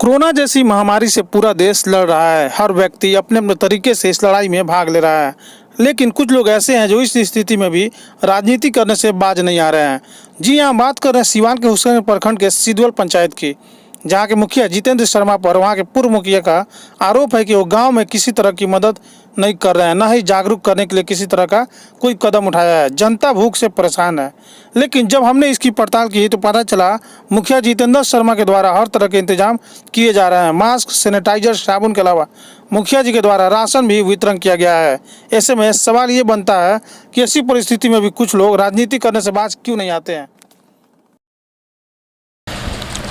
Corona जैसी महामारी से पूरा देश लड़ रहा है। हर व्यक्ति अपने अपने तरीके से इस लड़ाई में भाग ले रहा है, लेकिन कुछ लोग ऐसे हैं जो इस स्थिति में भी राजनीति करने से बाज नहीं आ रहे हैं। जी हाँ, बात कर रहे हैं सीवान के हुसैन प्रखंड के सिद्धवल पंचायत की, जहाँ के मुखिया जितेंद्र शर्मा पर वहाँ के पूर्व मुखिया का आरोप है कि वो गांव में किसी तरह की मदद नहीं कर रहे हैं, न ही जागरूक करने के लिए किसी तरह का कोई कदम उठाया है। जनता भूख से परेशान है। लेकिन जब हमने इसकी पड़ताल की तो पता चला मुखिया जितेंद्र शर्मा के द्वारा हर तरह के इंतजाम किए जा रहे हैं। मास्क, सैनिटाइजर, साबुन के अलावा मुखिया जी के द्वारा राशन भी वितरण किया गया है। ऐसे में सवाल ये बनता है कि ऐसी परिस्थिति में भी कुछ लोग राजनीति करने से बाज क्यों नहीं आते हैं।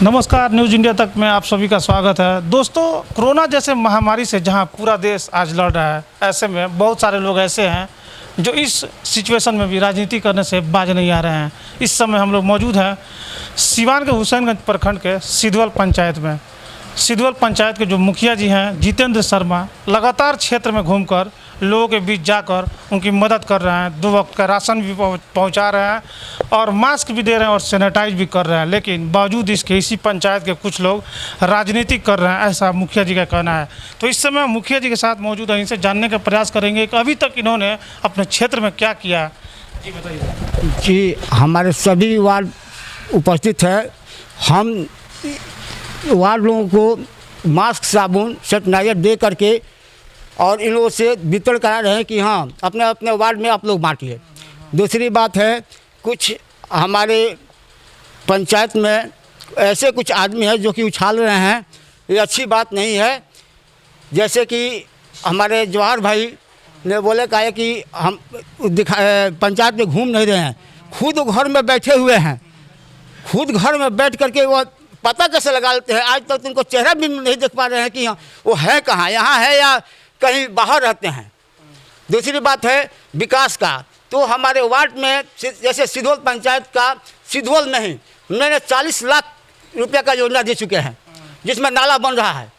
नमस्कार, न्यूज़ इंडिया तक में आप सभी का स्वागत है। दोस्तों, कोरोना जैसे महामारी से जहां पूरा देश आज लड़ रहा है, ऐसे में बहुत सारे लोग ऐसे हैं जो इस सिचुएशन में भी राजनीति करने से बाज नहीं आ रहे हैं। इस समय हम लोग मौजूद हैं सीवान के हुसैनगंज प्रखंड के सिद्धवल पंचायत में। सिद्धवल पंचायत के जो मुखिया जी हैं जितेंद्र शर्मा लगातार क्षेत्र में घूमकर लोगों के बीच जाकर उनकी मदद कर रहे हैं। 2 वक्त का राशन भी पहुंचा रहे हैं और मास्क भी दे रहे हैं और सैनिटाइज भी कर रहे हैं। लेकिन बावजूद इसके इसी पंचायत के कुछ लोग राजनीति कर रहे हैं, ऐसा मुखिया जी का कहना है। तो इस समय मुखिया जी के साथ मौजूद है, इनसे जानने का प्रयास करेंगे कि अभी तक इन्होंने अपने क्षेत्र में क्या किया। जी बताइए। जी, हमारे सभी वार्ड उपस्थित है। हम वार्ड लोगों को मास्क, साबुन, सैनिटाइजर दे करके और इन लोगों से वितरण करा रहे हैं कि हाँ, अपने अपने वार्ड में आप लोग बांटिए। दूसरी बात है, कुछ हमारे पंचायत में ऐसे कुछ आदमी हैं जो कि उछाल रहे हैं, ये अच्छी बात नहीं है। जैसे कि हमारे जवाहर भाई ने बोले कहा है कि हम पंचायत में घूम नहीं रहे हैं, खुद घर में बैठे हुए हैं। खुद घर में बैठ करके वो पता कैसे लगा लेते हैं। आज तक उनको चेहरा भी नहीं देख पा रहे हैं कि वो है कहाँ, यहाँ है या कहीं बाहर रहते हैं। दूसरी बात है विकास का, तो हमारे वार्ड में जैसे सिद्धवल पंचायत का सिद्धवल में ही मैंने 40 लाख रुपए का योजना दे चुके हैं, जिसमें नाला बन रहा है।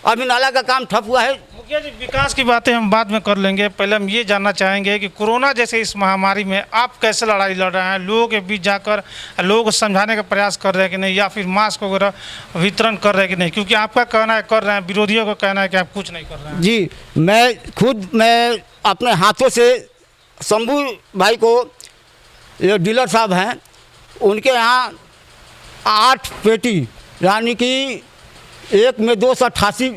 अभी नाला का काम ठप हुआ है। मुखिया जी, विकास की बातें हम बाद में कर लेंगे। पहले हम ये जानना चाहेंगे कि कोरोना जैसे इस महामारी में आप कैसे लड़ाई लड़ रहे हैं। लोगों के बीच जाकर लोगों को समझाने का प्रयास कर रहे हैं कि नहीं, या फिर मास्क वगैरह वितरण कर रहे हैं कि नहीं, क्योंकि आपका कहना है कर रहे हैं, विरोधियों का कहना है कि आप कुछ नहीं कर रहे हैं। जी, मैं अपने हाथों से शंभू भाई को, ये डीलर साहब हैं, उनके यहाँ 8 पेटी यानी कि एक में 288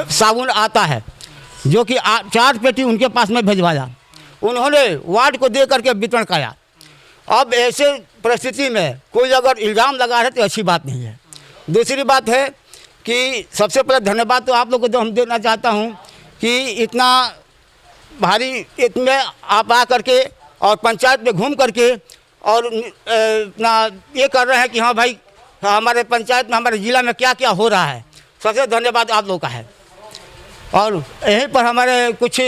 साबुन आता है, जो कि 4 पेटी उनके पास में भिजवाया। उन्होंने वार्ड को दे करके वितरण किया। अब ऐसे परिस्थिति में कोई अगर इल्ज़ाम लगा है तो अच्छी बात नहीं है। दूसरी बात है कि सबसे पहले धन्यवाद तो आप लोग को हम देना चाहता हूं कि इतना भारी इसमें आप आ करके और पंचायत में घूम करके और इतना ये कर रहे हैं कि हाँ भाई, हमारे पंचायत में, हमारे ज़िला में क्या क्या हो रहा है। सबसे धन्यवाद आप लोग का है। और यहीं पर हमारे कुछ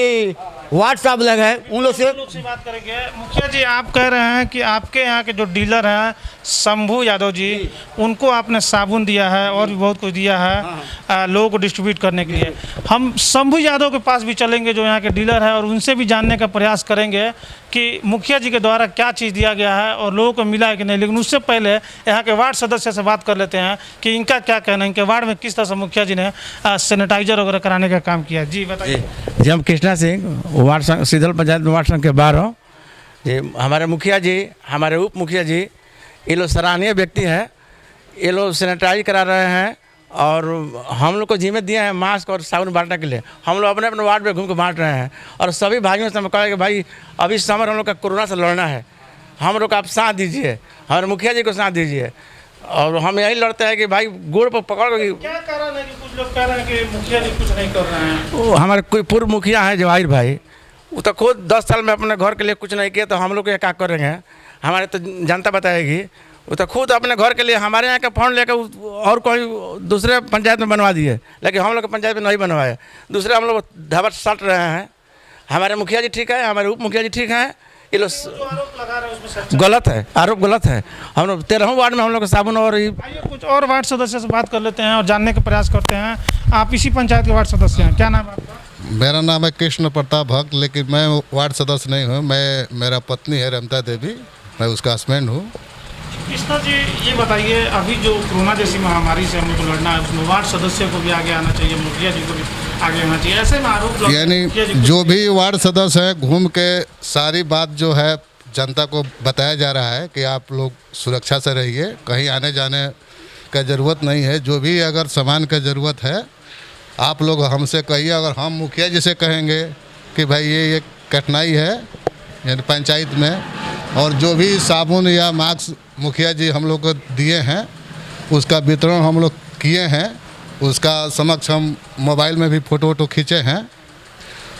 वार्ड साहब लगे हैं, उन लोग से बात करेंगे। मुखिया जी, आप कह रहे हैं कि आपके यहाँ के जो डीलर हैं शंभू यादव जी, उनको आपने साबुन दिया है और भी बहुत कुछ दिया है लोगों को डिस्ट्रीब्यूट करने के लिए। हम शंभू यादव के पास भी चलेंगे जो यहाँ के डीलर है, और उनसे भी जानने का प्रयास करेंगे कि मुखिया जी के द्वारा क्या चीज़ दिया गया है और लोगों को मिला है कि नहीं। लेकिन उससे पहले यहाँ के वार्ड सदस्य से बात कर लेते हैं कि इनका क्या कहना है, इनके वार्ड में किस तरह से मुखिया जी ने सैनिटाइजर वगैरह कराने का काम किया। जी बताइए। जी, हम कृष्णा सिंह, वार्ड सिद्धवल पंचायत वार्ड संघ के 12। जी, हमारे मुखिया जी, हमारे उप मुखिया जी, ये लोग सराहनीय व्यक्ति है। ये लोग सैनिटाइज करा रहे हैं और हम लोग को जिम्मे दिए हैं मास्क और साबुन बांटने के लिए। हम लोग अपने अपने वार्ड में घूम के बांट रहे हैं और सभी भाइयों से हम कहा कि भाई, अभी समर हम लोग का कोरोना से लड़ना है, हम लोग का आप साथ दीजिए, हमारे मुखिया जी को साथ दीजिए। और हम यही लड़ते हैं कि भाई गोड़ पर पकड़ के। क्या कारण है कि कुछ लोग कह रहे हैं कि मुखिया जी कुछ नहीं कर रहे हैं। वो हमारे कोई पूर्व मुखिया है जवाहिर भाई, वो तो खुद 10 साल में अपने घर के लिए कुछ नहीं किया, तो हम लोग क्या करेंगे। हमारे तो जनता बताएगी। वो तो खुद अपने घर के लिए हमारे यहाँ का फंड लेकर और कोई दूसरे पंचायत में बनवा दिए, लेकिन हम लोग के पंचायत में नहीं बनवाए। दूसरे हम लोग धबट सट रहे हैं। हमारे मुखिया जी ठीक है, हमारे उप मुखिया जी ठीक हैं। ये लोग गलत है, आरोप गलत है। हम लोग 13वें वार्ड में हम लोग साबुन और कुछ और वार्ड सदस्य से बात कर लेते हैं और जानने का प्रयास करते हैं। आप इसी पंचायत के वार्ड सदस्य हैं, क्या नाम है आपका? मेरा नाम है कृष्ण प्रताप भक्त, लेकिन मैं वार्ड सदस्य नहीं हूँ। मेरा पत्नी है रमता देवी, मैं उसका हस्बैंड हूँ। कृष्णा जी, ये बताइए, अभी जो कोरोना जैसी महामारी से हम लोग को लड़ना है, उसमें वार्ड सदस्य को भी आगे आना चाहिए, मुखिया जी को भी आगे आना चाहिए, ऐसे में आरोप मुखिया जी यानी को- जो भी वार्ड सदस्य है घूम के सारी बात जो है जनता को बताया जा रहा है कि आप लोग सुरक्षा से रहिए, कहीं आने जाने का ज़रूरत नहीं है। जो भी अगर सामान का ज़रूरत है आप लोग हमसे कहिए। अगर हम मुखिया जी से कहेंगे कि भाई ये कठिनाई है यानी पंचायत में, और जो भी साबुन या मास्क मुखिया जी हम लोग को दिए हैं उसका वितरण हम लोग किए हैं, उसका समक्ष हम मोबाइल में भी फ़ोटो खींचे हैं।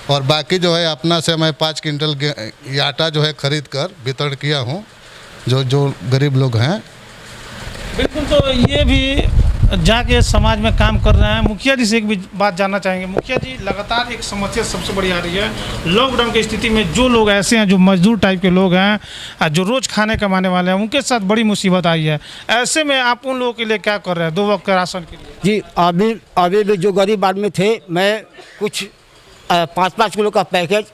और बाकी जो है अपना से मैं 5 क्विंटल आटा जो है खरीद कर वितरण किया हूँ जो गरीब लोग हैं। बिल्कुल, तो ये भी जाके समाज में काम कर रहे हैं। मुखिया जी से एक भी बात जानना चाहेंगे। मुखिया जी, लगातार एक समस्या सबसे बड़ी आ रही है, लॉकडाउन की स्थिति में जो लोग ऐसे हैं जो मजदूर टाइप के लोग हैं, जो रोज़ खाने कमाने वाले हैं, उनके साथ बड़ी मुसीबत आई है। ऐसे में आप उन लोगों के लिए क्या कर रहे हैं 2 वक्त के राशन के लिए? जी, अभी भी जो गरीब आदमी थे, मैं कुछ 5-5 किलो का पैकेज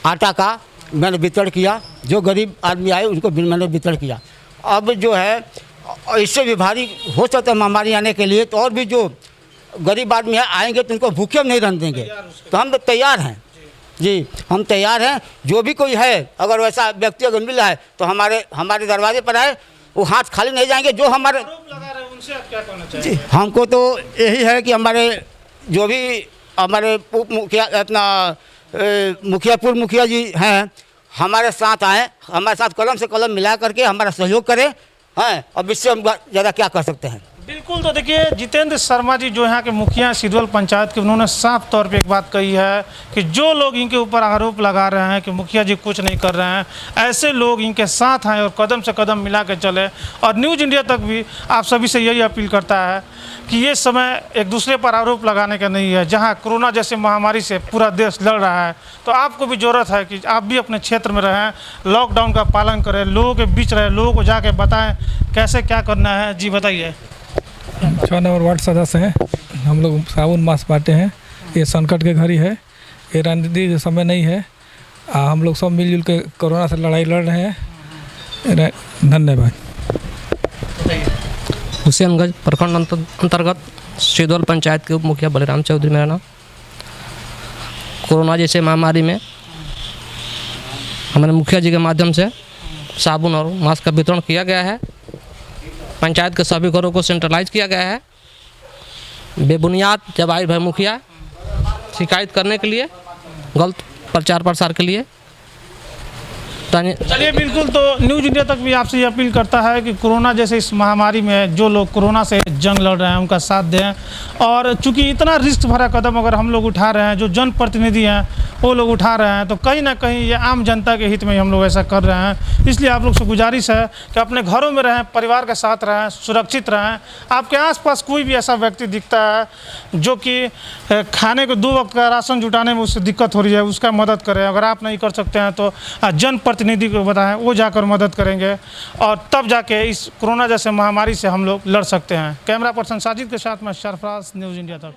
आटा का मैंने वितरण किया। जो गरीब आदमी आए उनको भी मैंने वितरण किया। अब जो है इससे भी भारी हो सकता है महामारी आने के लिए, तो और भी जो गरीब आदमी है आएंगे तो उनको भूखे हम नहीं रहने देंगे। तो हम तैयार हैं जी, हम तैयार हैं। जो भी कोई है, अगर वैसा व्यक्ति अगर मिला है तो हमारे दरवाजे पर आए, वो हाथ खाली नहीं जाएंगे। जो हमारे आरोप लगा रहे हैं उनसे आप क्या कहना जी, चाहेंगे? हमको तो यही है कि हमारे जो भी हमारे उप मुखिया अपना मुखियापुर मुखिया जी हैं, हमारे साथ आए, हमारे साथ कलम से कलम मिला करके हमारा सहयोग करें हैं। अब इससे हम ज़्यादा क्या कर सकते हैं। बिल्कुल, तो देखिए, जितेंद्र शर्मा जी जो यहाँ के मुखिया हैं सिद्धवल पंचायत के, उन्होंने साफ तौर पे एक बात कही है कि जो लोग इनके ऊपर आरोप लगा रहे हैं कि मुखिया जी कुछ नहीं कर रहे हैं, ऐसे लोग इनके साथ हैं और कदम से कदम मिला के चले। और न्यूज़ इंडिया तक भी आप सभी से यही अपील करता है कि ये समय एक दूसरे पर आरोप लगाने का नहीं है। जहाँ कोरोना जैसे महामारी से पूरा देश लड़ रहा है, तो आपको भी ज़रूरत है कि आप भी अपने क्षेत्र में रहें, लॉकडाउन का पालन करें, लोगों के बीच रहें, लोगों को जाके बताएं कैसे क्या करना है। जी बताइए। 6 नंबर वार्ड सदस्य हैं हम लोग। साबुन मास्क बांटे हैं। ये संकट के घड़ी है, ये राजनीति का समय नहीं है। हम लोग सब मिलजुल के कोरोना से लड़ाई लड़ रहे हैं। धन्यवाद। हुसैनगंज प्रखंड अंतर्गत सिद्धवल पंचायत के उप मुखिया बलराम चौधरी मेरा नाम। कोरोना जैसे महामारी में हमारे मुखिया जी के माध्यम से साबुन और मास्क का वितरण किया गया है। पंचायत के सभी घरों को सेंट्रलाइज किया गया है। बेबुनियाद जब आई भाई मुखिया शिकायत करने के लिए, गलत प्रचार प्रसार के लिए। चलिए, बिल्कुल, तो न्यूज़ इंडिया तक भी आपसे ये अपील करता है कि कोरोना जैसे इस महामारी में जो लोग कोरोना से जंग लड़ रहे हैं उनका साथ दें। और चूंकि इतना रिस्क भरा कदम अगर हम लोग उठा रहे हैं, जो जनप्रतिनिधि हैं वो लोग उठा रहे हैं, तो कहीं ना कहीं ये आम जनता के हित में हम लोग ऐसा कर रहे हैं। इसलिए आप लोग से गुजारिश है कि अपने घरों में रहें, परिवार के साथ रहें, सुरक्षित रहें। आपके आसपास कोई भी ऐसा व्यक्ति दिखता है जो कि खाने को 2 वक्त का राशन जुटाने में उससे दिक्कत हो रही है, उसका मदद करें। अगर आप नहीं कर सकते हैं तो जनप्रतिनिधि को बताएं, वो जाकर मदद करेंगे और तब जाके इस कोरोना जैसे महामारी से हम लोग लड़ सकते हैं। कैमरा पर्सन साजिद के साथ मैं सरफराज, न्यूज़ इंडिया तक।